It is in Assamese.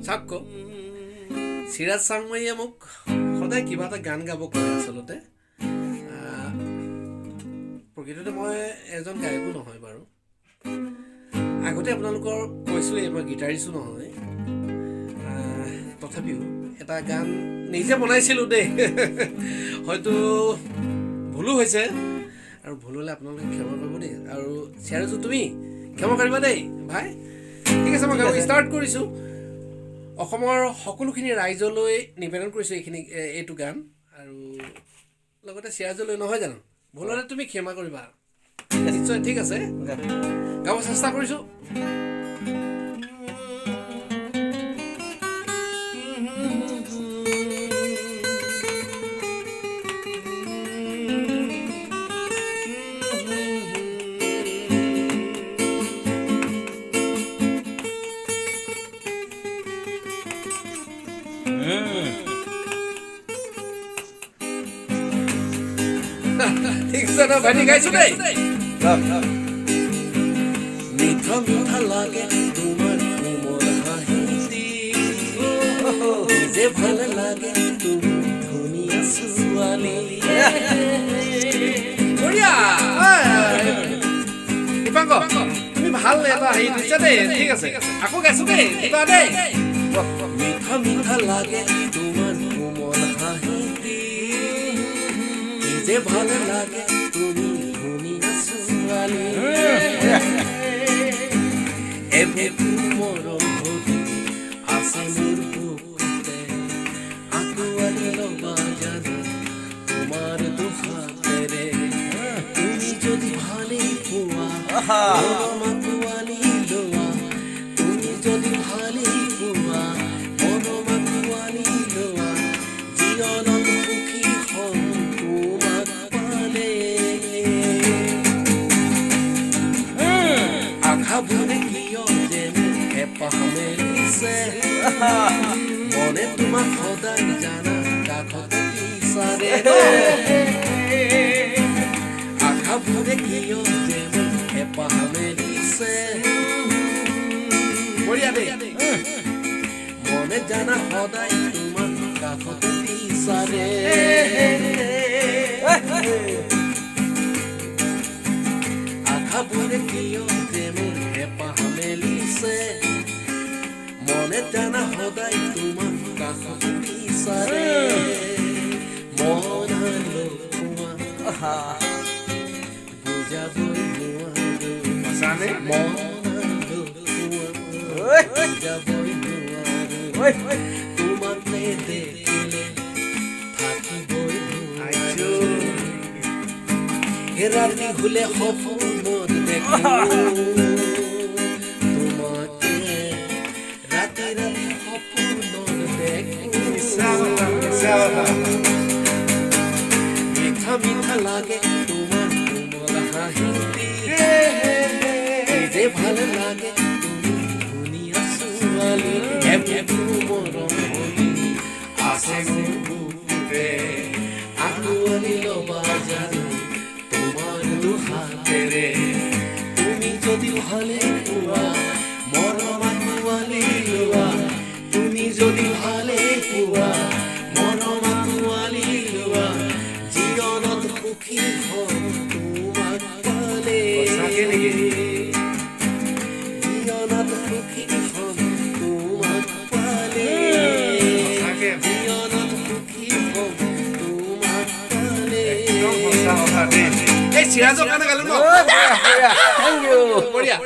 চাওক চিৰাজ চাংমাইয়ে মোক সদায় কিবা এটা গান গাব কয় আচলতে প্ৰকৃততে মই এজন গায়কো নহয় বাৰু আগতে আপোনালোকৰ কৈছোঁৱেই মই গীটাৰিষ্টো নহয় তথাপিও এটা গান নিজে বনাইছিলোঁ দেই হয়তো ভুলো হৈছে আৰু ভুল হ'লে আপোনালোকে ক্ষমা কৰিব দেই আৰু চিৰাজো তুমি ক্ষমা কৰিবা দেই ভাই ঠিক আছে মই গাব ষ্টাৰ্ট কৰিছোঁ অসমৰ সকলোখিনি ৰাইজলৈ নিবেদন কৰিছোঁ এইটো গান আৰু লগতে চিৰাজলৈ নহয় জানো ভুল হ'লে তুমি ক্ষমা কৰিবা নিশ্চয় ঠিক আছে গাব চেষ্টা কৰিছোঁ ঠিক আছে না ভাই গাইছো দেই মিঠা মিঠা লাগে তোমার কোমল হাসি যে ভালো লাগে তুমি ধুনিয়া সুয়ালি বঢ়িয়া দীপাংক তুমি ভাল এটা হেৰি দিছা দেই ঠিক আছে আকৌ গাইছো দেই দিবা দেই মিঠা মিঠা লাগে তোমার কোমল হাসি যে ভালো লাগে তুমি ধুনিয়া সুয়ালি এবে মরম হতে আসে মোর বুকুতে আকোয়ালি লবা জানো তোমার দুহাতে রে তুমি যদি ভালে পোয়া মনমাকুয়ালি লোয়া তুমি যদি ভালে পোয়া মনমাকুয়ালি লোয়া জীবনত সুখী হম তোমাক পালে আখাবোৰে কিয় যেনে হেঁপাহ মেলিছে মনে তোমাক সদায় জানা কাষতে বিচাৰে আখাবোৰে কিয় যেনে হেঁপাহ মেলিছে বঢ়িয়া দেই মনে জানা সদায় তোমাক কাষতে বিচাৰে আখাবোৰে কিয় যেনে হেঁপাহ মেলিছে মনে জানা সদায় তোমাক কাষতে বিচাৰে মন লোৱা বুজাবই নোৱাৰো মন লোৱা বুজাবই নোৱাৰো তোমাক দেখিলে থাকিবই নোৱাৰো ৰাতি ভুলে সপোনত দেখো তোমাকে ৰাতি ৰাতি সপোনত দেখো মিঠা মিঠা লাগে তোমাৰ কোমল হাঁহি যে ভাল লাগে তুমি ধুনীয়া ছোৱালী মৰম হলি আছে বুকুতে আকোৱালি ল'বা জানো হাতেৰে তুমি যদি ভালে পোৱা মৰমাকুৱালি লোৱা তুমি যদি ভালে পোৱা মৰমাকুৱালি লোৱা জীৱনত সুখী হম তোমাক পালে জীৱনত সুখী হম তোমাক পালে জীৱনত সুখী হম তোমাক পালে এই চিৰাজৰ কাৰণে গালো ন থেংক ইউ বঢ়িয়া